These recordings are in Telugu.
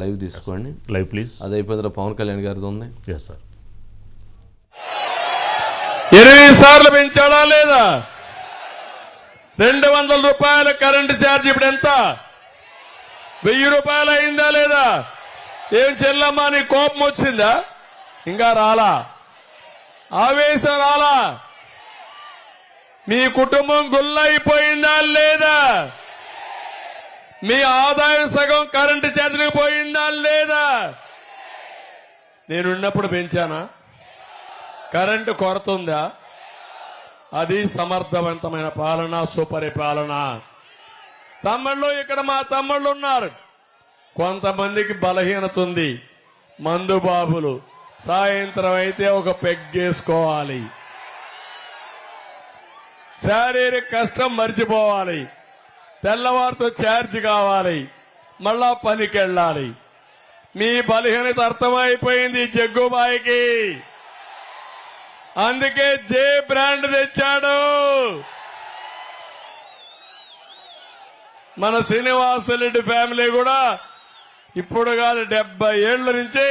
లైవ్ తీసుకోండి. Live please. అది అయిపోయిన పవన్ కళ్యాణ్ గారిది ఉంది. Yes sir. 20 సార్లు పెంచాడా లేదా? 200 రూపాయల కరెంటు ఛార్జ్ ఇప్పుడు ఎంత? 1000 రూపాయలు అయిందా లేదా? ఏం చెల్లమ్మా నీ కోపం వచ్చిందా? ఇంకా రాలా, ఆవేశం రాలా? మీ కుటుంబం గుల్లైపోయిందా లేదా? మీ ఆదాయం సగం కరెంటు ఛార్జీలకు పోయిందా లేదా? నేనున్నప్పుడు పెంచానా? కరెంటు కొరత ఉందా? అది సమర్థవంతమైన పాలన, సుపరిపాలన. తమ్ముళ్ళు, ఇక్కడ మా తమ్ముళ్ళు ఉన్నారు. కొంతమందికి బలహీనత ఉంది. మందు బాబులు సాయంత్రం అయితే ఒక పెగ్గేసుకోవాలి, శారీరక కష్టం మర్చిపోవాలి, తెల్లవారితో ఛార్జ్ కావాలి, మళ్ళా పనికి వెళ్ళాలి. మీ బలహీనత అర్థమైపోయింది జగ్గుబాయికి. అందుకే జే బ్రాండ్ తెచ్చాడు. మన శ్రీనివాసరెడ్డి ఫ్యామిలీ కూడా ఇప్పుడు కాదు, 70 ఏళ్ల నుంచి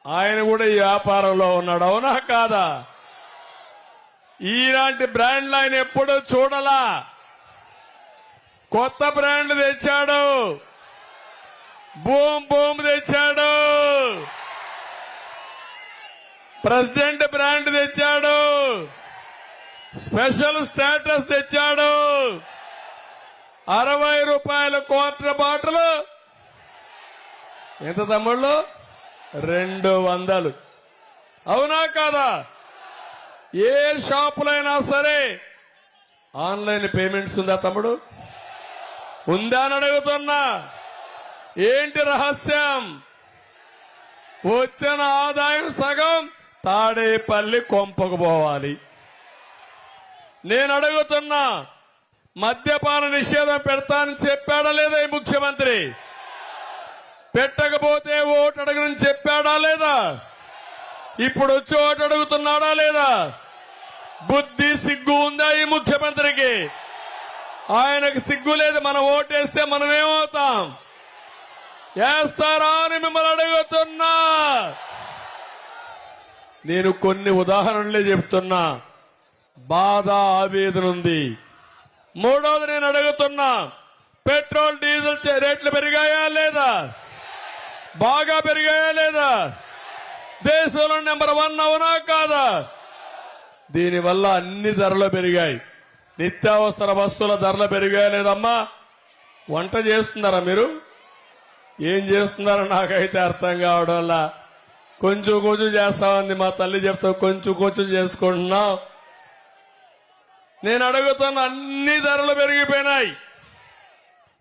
ఆయన కూడా ఈ వ్యాపారంలో ఉన్నాడు. అవునా కాదా? ఇలాంటి బ్రాండ్లు ఆయన ఎప్పుడూ చూడలా. కొత్త బ్రాండ్ తెచ్చాడు, బూమ్ బూమ్ తెచ్చాడు, ప్రెసిడెంట్ బ్రాండ్ తెచ్చాడు, స్పెషల్ స్టేటస్ తెచ్చాడు. 60 రూపాయల క్వార్టర్ బాటిల్ ఎంత తమ్ముళ్ళు? 200. అవునా కాదా? ఏ షాపులైనా సరే ఆన్లైన్ పేమెంట్స్ ఉందా తమ్ముడు? ఉందా అని అడుగుతున్నా. ఏంటి రహస్యం? వచ్చిన ఆదాయం సగం తాడేపల్లి కొంపకు పోవాలి. నేను అడుగుతున్నా, మద్యపాన నిషేధం పెడతానని చెప్పాడా లేదా ఈ ముఖ్యమంత్రి? పెట్టకపోతే ఓటు అడగనని చెప్పాడా లేదా? ఇప్పుడు వచ్చి ఓటు అడుగుతున్నాడా లేదా? బుద్ధి సిగ్గు ఉందా ఈ ముఖ్యమంత్రికి? ఆయనకు సిగ్గు లేదు. మనం ఓటేస్తే మనం ఏమవుతాం? వేస్తారా అని మిమ్మల్ని అడుగుతున్నా. నేను కొన్ని ఉదాహరణలే చెప్తున్నా. బాధ, ఆవేదన ఉంది. మూడోది నేను అడుగుతున్నా, పెట్రోల్ డీజిల్ రేట్లు పెరిగాయా లేదా? బాగా పెరిగాయా లేదా? దేశంలో నెంబర్ 1 అవునా కాదా? దీనివల్ల అన్ని ధరలు పెరిగాయి. నిత్యావసర వస్తువుల ధరలు పెరిగాయా లేదమ్మా? వంట చేస్తున్నారా మీరు? ఏం చేస్తున్నారో నాకైతే అర్థం కావడంలా. కొంచెం కొంచెం చేస్తామంది మా తల్లి చెప్తా, కొంచెం కొంచెం చేసుకుంటున్నాం. నేను అడుగుతున్న అన్ని ధరలు పెరిగిపోయినాయి,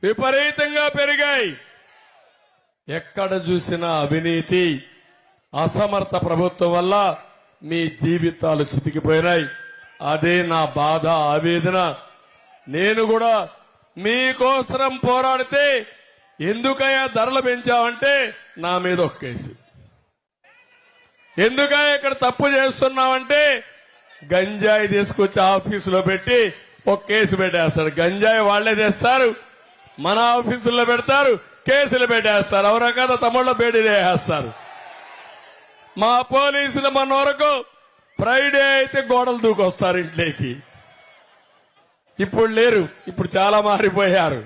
విపరీతంగా పెరిగాయి. ఎక్కడ చూసినా అవినీతి, అసమర్థ ప్రభుత్వం వల్ల మీ జీవితాలు చితికిపోయినాయి. అదే నా బాధ, ఆవేదన. నేను కూడా మీకోసం పోరాడితే ఎందుకయ్యా ధరలు పెంచావంటే నా మీద ఒక కేసు. ఎందుకయ్యా ఇక్కడ తప్పు చేస్తున్నావంటే గంజాయి తీసుకొచ్చి ఆఫీసులో పెట్టి ఒక కేసు పెట్టేస్తాడు. గంజాయి వాళ్లే తెస్తారు, మన ఆఫీసుల్లో పెడతారు, కేసులు పెట్టేస్తారు. ఎవరో కదా తమ్ముళ్ళు బేడీ వేస్తారు. మా పోలీసులు మన వరకు ఫ్రైడే అయితే గోడలు దూకొస్తారు ఇంట్లోకి. ఇప్పుడు లేరు, ఇప్పుడు చాలా మారిపోయారు.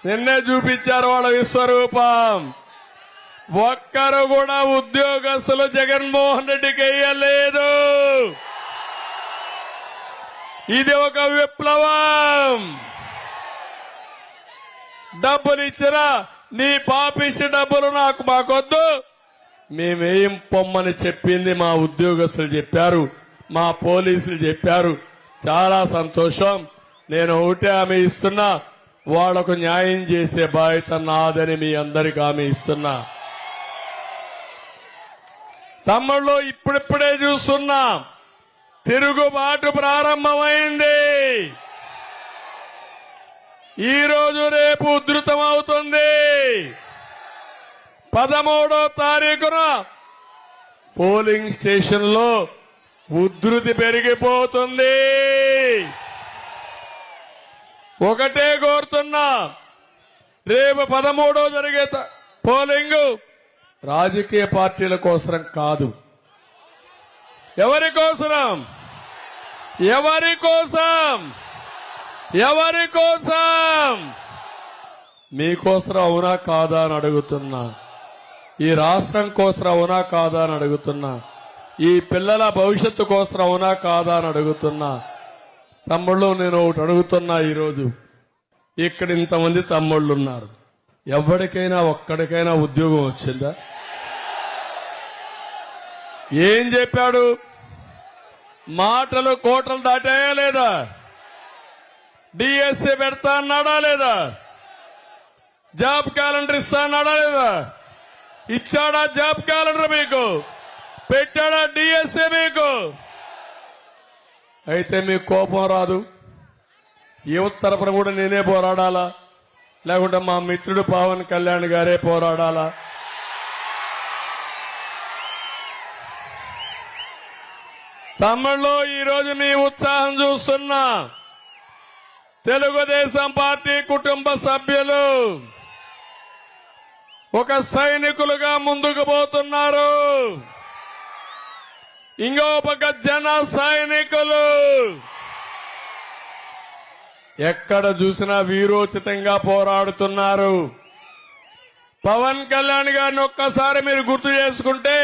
నిన్నే చూపించారు వాళ్ళ విశ్వరూపం. ఒక్కరు కూడా ఉద్యోగస్తులు జగన్మోహన్ రెడ్డికి వేయలేదు. ఇది ఒక విప్లవం. డబ్బులు ఇచ్చినా నీ పాపిష్టి డబ్బులు మాకొద్దు, మేమేం పొమ్మని చెప్పింది మా ఉద్యోగస్తులు చెప్పారు, మా పోలీసులు చెప్పారు. చాలా సంతోషం. నేను ఒకటే హామీ ఇస్తున్నా, వాళ్లకు న్యాయం చేసే బాధ్యత నాదని మీ అందరికి హామీ ఇస్తున్నా. తమ్ముళ్ళు, ఇప్పుడిప్పుడే చూస్తున్నా, తిరుగుబాటు ప్రారంభమైంది. ఈ రోజు రేపు ఉధృతం అవుతుంది. 13వ తారీఖున పోలింగ్ స్టేషన్ లో ఉధృతి పెరిగిపోతుంది. ఒకటే కోరుతున్నా, రేపు 13వ పోలింగ్ రాజకీయ పార్టీల కోసం కాదు. ఎవరి కోసం? ఎవరి కోసం? ఎవరి కోసం? మీకోసం అవునా కాదా అని అడుగుతున్నా. ఈ రాష్ట్రం కోసం అవునా కాదా అని అడుగుతున్నా. ఈ పిల్లల భవిష్యత్తు కోసం అవునా కాదా అని అడుగుతున్నా. తమ్ముళ్ళు, నేను ఒకటి అడుగుతున్నా. ఈరోజు ఇక్కడ ఇంతమంది తమ్ముళ్ళు ఉన్నారు. ఎవరికైనా ఒక్కడికైనా ఉద్యోగం వచ్చిందా? ఏం చెప్పాడు? మాటలు కోటలు దాటాయా లేదా? డిఎస్సీ పెడతా అన్నాడా లేదా? జాబ్ క్యాలెండర్ ఇస్తా అన్నాడా లేదా? ఇచ్చాడా జాబ్ క్యాలెండర్ మీకు? పెట్టాడా డిఎస్సీ మీకు? అయితే మీకు కోపం రాదు. యువత తరపున కూడా నేనే పోరాడాలా, లేకుంటే మా మిత్రుడు పవన్ కళ్యాణ్ గారే పోరాడాలా? తమ్ముళ్ళు, ఈరోజు మీ ఉత్సాహం చూస్తున్నా. తెలుగుదేశం పార్టీ కుటుంబ సభ్యులు ఒక సైనికులుగా ముందుకు పోతున్నారు. ఇంకో పక్క జన సైనికులు ఎక్కడ చూసినా వీరోచితంగా పోరాడుతున్నారు. పవన్ కళ్యాణ్ గారిని ఒక్కసారి మీరు గుర్తు చేసుకుంటే,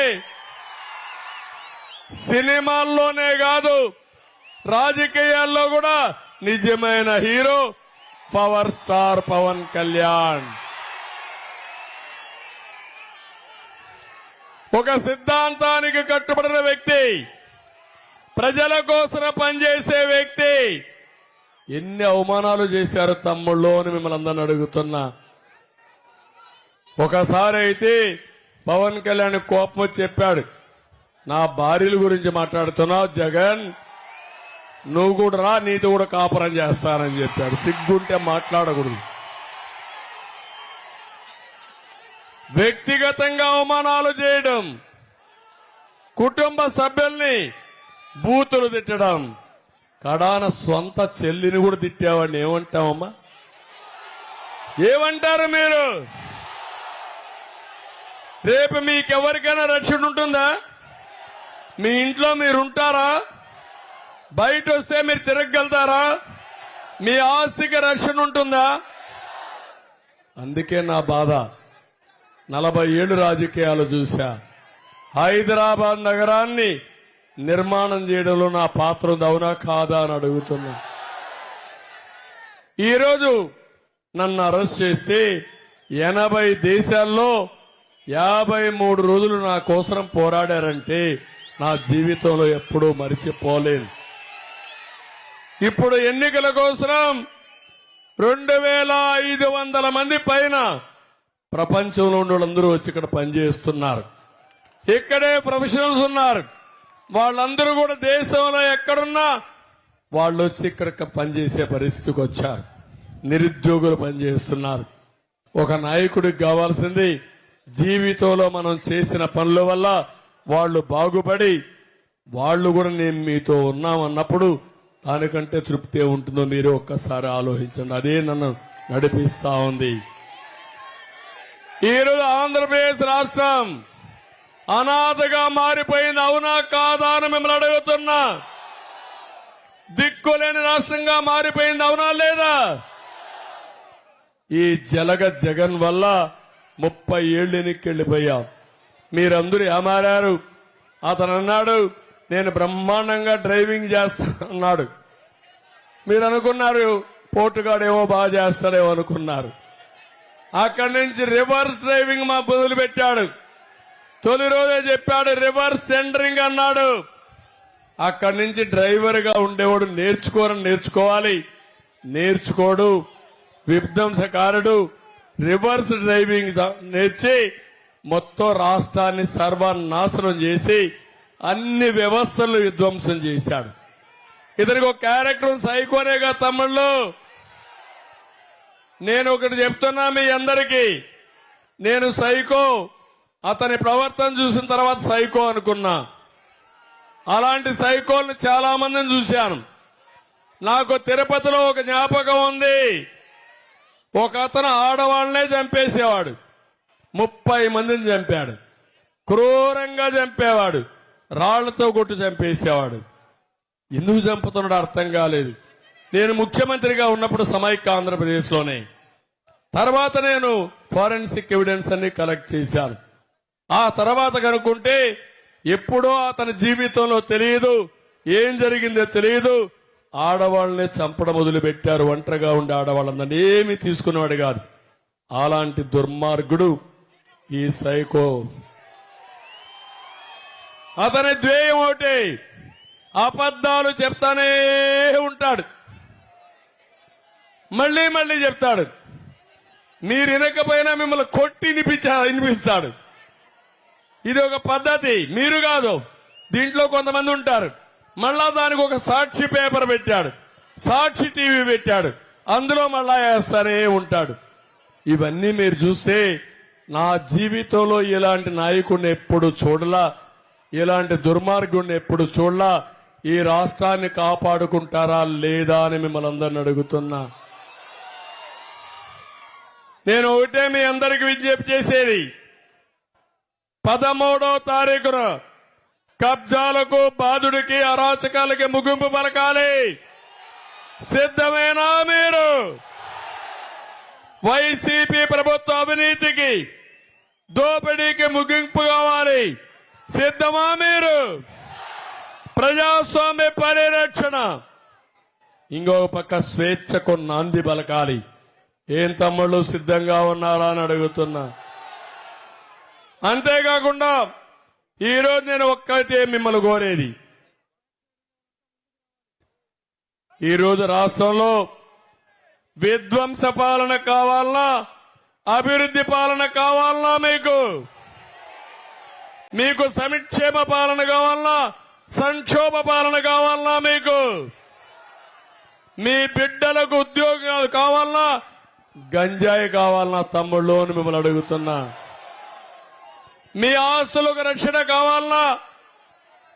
సినిమాల్లోనే కాదు రాజకీయాల్లో కూడా నిజమైన hero power star Pawan Kalyan. ఒక సిద్ధాంతానికి కట్టుబడిన వ్యక్తి, ప్రజల కోసం పనిచేసే వ్యక్తి. ఎన్ని అవమానాలు చేశారు తమ్ముళ్ళు అని మిమ్మల్ని అందరిని అడుగుతున్నా. ఒకసారి అయితే పవన్ కళ్యాణ్ కోపం వచ్చి చెప్పాడు, నా భార్యల గురించి మాట్లాడుతున్నావు జగన్, నువ్వు కూడా రా, నీతో కూడా కాపురం చేస్తానని చెప్పాడు. సిగ్గుంటే మాట్లాడకూడదు. వ్యక్తిగతంగా అవమానాలు చేయడం, కుటుంబ సభ్యుల్ని బూతులు తిట్టడం, కడాన సొంత చెల్లిని కూడా తిట్టావాడిని ఏమంటామమ్మా? ఏమంటారు మీరు? రేపు మీకెవరికైనా రక్షణ ఉంటుందా? మీ ఇంట్లో మీరుంటారా? బయట వస్తే మీరు తిరగలుగుతారా? మీ ఆస్తికి రక్షణ ఉంటుందా? అందుకే నా బాధ. 40 ఏళ్ళు రాజకీయాలు చూశా. హైదరాబాద్ నగరాన్ని నిర్మాణం చేయడంలో నా పాత్ర ఉంది, అవునా కాదా అని అడుగుతున్నా. ఈరోజు నన్ను అరెస్ట్ చేస్తే 80 దేశాల్లో 53 రోజులు నా కోసం పోరాడారంటే నా జీవితంలో ఎప్పుడూ మరిచిపోలేను. ఇప్పుడు ఎన్నికల కోసం 2500 మంది పైన ప్రపంచంలో ఉన్న వాళ్ళందరూ వచ్చి ఇక్కడ పనిచేస్తున్నారు. ఇక్కడే ప్రొఫెషనల్స్ ఉన్నారు. వాళ్ళందరూ కూడా దేశంలో ఎక్కడున్నా వాళ్ళు వచ్చి ఇక్కడ పనిచేసే పరిస్థితికి వచ్చారు. నిరుద్యోగులు పనిచేస్తున్నారు. ఒక నాయకుడికి కావాల్సింది జీవితంలో మనం చేసిన పనుల వల్ల వాళ్ళు బాగుపడి వాళ్ళు కూడా నేను మీతో ఉన్నామన్నప్పుడు దానికంటే తృప్తి ఉంటుందో మీరు ఒక్కసారి ఆలోచించండి. అదే నన్ను నడిపిస్తా ఉంది. ఈరోజు ఆంధ్రప్రదేశ్ రాష్ట్రం అనాథగా మారిపోయింది, అవునా కాదా అని మిమ్మల్ని అడుగుతున్నా. దిక్కులేని రాష్ట్రంగా మారిపోయింది, అవునా లేదా? ఈ జగన్ వల్ల 30 ఏళ్ళు ఎన్నికెళ్లిపోయాం. మీరందరూ ఏమారారు. అతను అన్నాడు, నేను బ్రహ్మాండంగా డ్రైవింగ్ చేస్తానన్నాడు. మీరు అనుకున్నారు పోటుగాడేమో బాగా చేస్తాడేమో అనుకున్నారు. అక్కడి నుంచి రివర్స్ డ్రైవింగ్ మా మొదలు పెట్టాడు. తొలి రోజే చెప్పాడు రివర్స్ సెంటరింగ్ అన్నాడు. అక్కడి నుంచి డ్రైవర్ గా ఉండేవాడు నేర్చుకోవాలి, నేర్చుకోడు, విధ్వంసకారుడు. రివర్స్ డ్రైవింగ్ నేర్చి మొత్తం రాష్ట్రాన్ని సర్వనాశనం చేసి అన్ని వ్యవస్థలు విధ్వంసం చేశాడు. ఇతనికి ఒక క్యారెక్టర్ సైకోనేగా తమ్ముళ్ళు. నేను ఒకటి చెప్తున్నా మీ అందరికీ, నేను సైకో, అతని ప్రవర్తన చూసిన తర్వాత సైకో అనుకున్నా. అలాంటి సైకోల్ని చాలా మందిని చూశాను. నాకు తిరుపతిలో ఒక జ్ఞాపకం ఉంది. ఒక అతను ఆడవాళ్లనే చంపేసేవాడు. 30 మందిని చంపాడు. క్రూరంగా చంపేవాడు. రాళ్లతో కొట్టు చంపేసేవాడు. ఎందుకు చంపుతున్నాడో అర్థం కాలేదు. నేను ముఖ్యమంత్రిగా ఉన్నప్పుడు సమైక్య ఆంధ్రప్రదేశ్లోనే. తర్వాత నేను ఫారెన్సిక్ ఎవిడెన్స్ అన్ని కలెక్ట్ చేశాను. ఆ తర్వాత కనుక్కుంటే ఎప్పుడో అతని జీవితంలో తెలియదు, ఏం జరిగిందో తెలియదు, ఆడవాళ్ళని చంపడం మొదలుపెట్టారు. ఒంటరిగా ఉండే ఆడవాళ్ళందరినీ ఏమీ తీసుకునేవాడు కాదు. అలాంటి దుర్మార్గుడు ఈ సైకో. అతని ధ్యేయం ఒకటి, అబద్ధాలు చెప్తానే ఉంటాడు. మళ్ళీ మళ్ళీ చెప్తాడు. మీరు వినకపోయినా మిమ్మల్ని కొట్టి వినిపిస్తాడు. ఇది ఒక పద్ధతి. మీరు కాదు, దీంట్లో కొంతమంది ఉంటారు. మళ్ళా దానికి ఒక సాక్షి పేపర్ పెట్టాడు, సాక్షి టీవీ పెట్టాడు, అందులో మళ్ళా వేస్తానే ఉంటాడు. ఇవన్నీ మీరు చూస్తే నా జీవితంలో ఇలాంటి నాయకుడిని ఎప్పుడు చూడలా, ఇలాంటి దుర్మార్గుడిని ఎప్పుడు చూడలా. ఈ రాష్ట్రాన్ని కాపాడుకుంటారా లేదా అని మిమ్మల్ని అందరిని అడుగుతున్నా. నేను ఒకటే మీ అందరికి విజ్ఞప్తి చేసేది, 13వ తారీఖున కబ్జాలకు, బాధుడికి, అరాచకాలకి ముగింపు పలకాలి. సిద్ధమేనా మీరు? వైసీపీ ప్రభుత్వ అవినీతికి, దోపిడీకి ముగింపు కావాలి. సిద్ధమా మీరు? ప్రజాస్వామ్య పరిరక్షణ, ఇంకొక పక్క స్వేచ్ఛకు నాంది పలకాలి. ఏం తమ్ముళ్ళు సిద్ధంగా ఉన్నారా అని అడుగుతున్నా. అంతేకాకుండా ఈరోజు నేను ఒక్కటే మిమ్మల్ని కోరేది, ఈరోజు రాష్ట్రంలో విధ్వంస పాలన కావాలన్నా, అభివృద్ధి పాలన కావాలన్నా, మీకు సంక్షేమ పాలన కావాలన్నా, సంక్షోభ పాలన కావాలన్నా, మీకు మీ బిడ్డలకు ఉద్యోగాలు కావాలన్నా, గంజాయి కావాలన్నా తమ్ముళ్ళు అని మిమ్మల్ని అడుగుతున్నా. మీ ఆస్తులకు రక్షణ కావాలన్నా,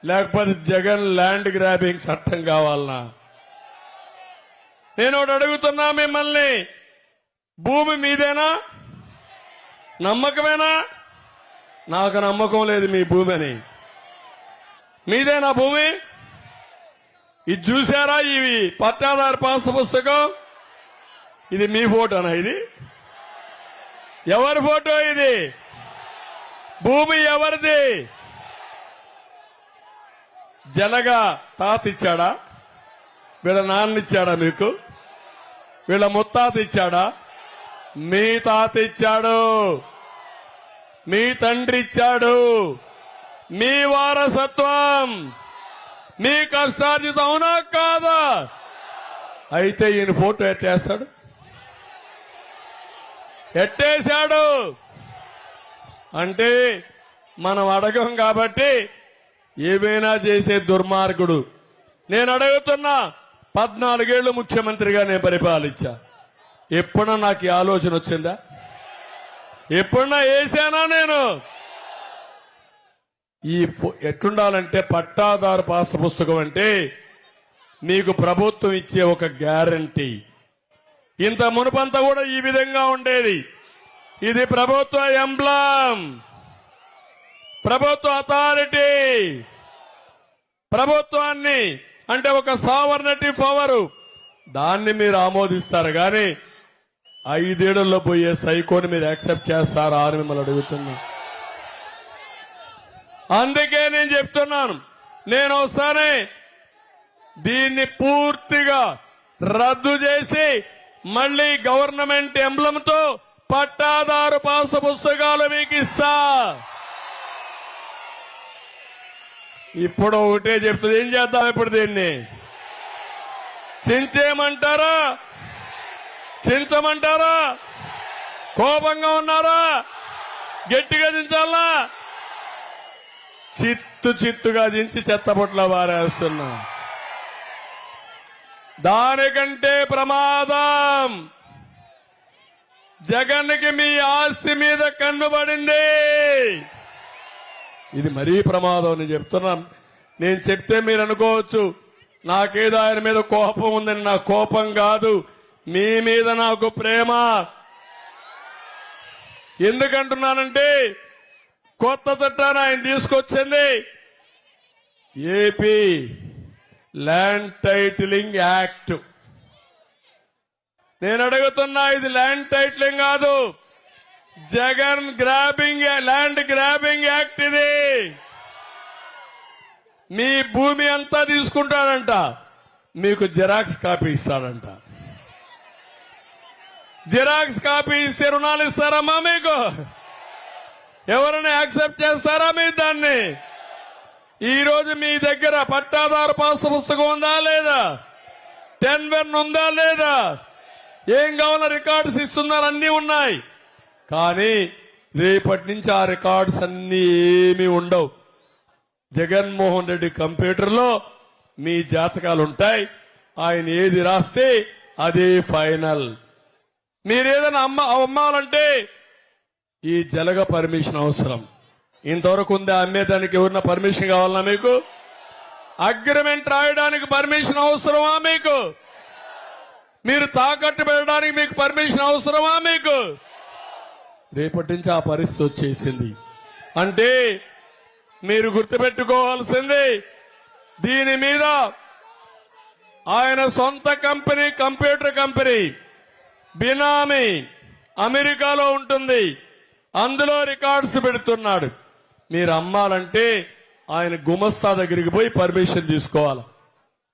లేకపోతే జగన్ ల్యాండ్ గ్రాబింగ్ చట్టం కావాలన్నా? నేను ఒకటి అడుగుతున్నా మిమ్మల్ని, భూమి మీదేనా? నమ్మకమేనా? నాకు నమ్మకం లేదు మీ భూమి అని. మీదేనా భూమి? ఇది చూసారా? ఇవి పట్టాదారు పాస్ పుస్తకం. ఇది మీ ఫోటోనా? ఇది ఎవరి ఫోటో? ఇది భూమి ఎవరిది? జలగా తాత ఇచ్చాడా? వీళ్ళ నాన్న ఇచ్చాడా మీకు? వీళ్ళ ముత్తాత ఇచ్చాడా? మీ తాత ఇచ్చాడు, మీ తండ్రి ఇచ్చాడు. మీ వారసత్వం, మీ కష్టార్జితం, అవునా కాదా? అయితే ఈయన ఫోటో ఎట్టేస్తాడు? ఎట్టేశాడు అంటే మనం అడగం కాబట్టి ఏమైనా చేసే దుర్మార్గుడు. నేను అడుగుతున్నా, 14 ఏళ్లు ముఖ్యమంత్రిగా నేను పరిపాలించా. ఎప్పుడన్నా నాకు ఈ ఆలోచన వచ్చిందా? ఎప్పుడన్నా వేసానా నేను? ఈ ఎట్లుండాలంటే పట్టాదారు పాస్ పుస్తకం అంటే మీకు ప్రభుత్వం ఇచ్చే ఒక గ్యారంటీ. ఇంత మునుపంతా కూడా ఈ విధంగా ఉండేది. ఇది ప్రభుత్వ ఎంబ్లం, ప్రభుత్వ అథారిటీ. ప్రభుత్వాన్ని అంటే ఒక సావర్నటివ్ పవర్, దాన్ని మీరు ఆమోదిస్తారు కానీ 5 ఏళ్లలో పోయే సైకోని మీరు యాక్సెప్ట్ చేస్తారా అని మిమ్మల్ని అడుగుతున్నా. అందుకే నేను చెప్తున్నాను, నేను ఒకసారి దీన్ని పూర్తిగా రద్దు చేసి మళ్ళీ గవర్నమెంట్ ఎంబ్లంతో పట్టాదారు పాసు పుస్తకాలు మీకు ఇస్తా. ఇప్పుడు ఒకటే చెప్తుంది, ఏం చేద్దాం ఇప్పుడు? దీన్ని చించేయమంటారా? చించమంటారా? కోపంగా ఉన్నారా? గట్టిగా చించాలా? చిత్తుగా దించి చెత్తపొట్ల వారేస్తున్నా. దానికంటే ప్రమాదం, జగన్కి మీ ఆస్తి మీద కన్నుబడింది. ఇది మరీ ప్రమాదం అని చెప్తున్నాను. నేను చెప్తే మీరు అనుకోవచ్చు నాకేదో ఆయన మీద కోపం ఉందని. నా కోపం కాదు, మీ మీద నాకు ప్రేమ. ఎందుకంటున్నానంటే కొత్త చట్టాన్ని ఆయన తీసుకొచ్చింది ఏపీ ల్యాండ్ టైటిలింగ్ యాక్ట్. నేను అడుగుతున్నా, ఇది ల్యాండ్ టైటిలింగ్ కాదు, జగన్ ల్యాండ్ గ్రాబింగ్ యాక్ట్. ఇది మీ భూమి అంతా తీసుకుంటాడంట, మీకు జిరాక్స్ కాపీ ఇస్తాడంట. జిరాక్స్ కాపీ ఇస్తే రుణాలు ఇస్తారమ్మా మీకు? ఎవరైనా యాక్సెప్ట్ చేస్తారా మీరు దాన్ని? ఈ రోజు మీ దగ్గర పట్టాదారు పాస్ పుస్తకం ఉందా లేదా? 10-1 ఉందా లేదా? ఏం కావాలో రికార్డ్స్ ఇస్తున్నారు, అన్ని ఉన్నాయి. కానీ రేపటి నుంచి ఆ రికార్డ్స్ అన్ని ఏమీ ఉండవు. జగన్మోహన్ రెడ్డి కంప్యూటర్లో మీ జాతకాలు ఉంటాయి. ఆయన ఏది రాస్తే అదే ఫైనల్. మీరేదైనా అమ్మాలంటే ఈ జలగ పర్మిషన్ అవసరం. ఇంతవరకు ఉందా అమ్మేదానికి? ఎవరన్నా పర్మిషన్ కావాలన్నా మీకు? అగ్రిమెంట్ రాయడానికి పర్మిషన్ అవసరమా మీకు? మీరు తాకట్టు పెట్టడానికి మీకు పర్మిషన్ అవసరమా మీకు? రేపటి నుంచి ఆ పరిస్థితి వచ్చేసింది. అంటే మీరు గుర్తుపెట్టుకోవాల్సింది, దీని మీద ఆయన సొంత కంపెనీ, కంప్యూటర్ కంపెనీ బినామీ అమెరికాలో ఉంటుంది, అందులో రికార్డ్స్ పెడుతున్నాడు. మీరు అమ్మాలంటే ఆయన గుమస్తా దగ్గరికి పోయి పర్మిషన్ తీసుకోవాలి.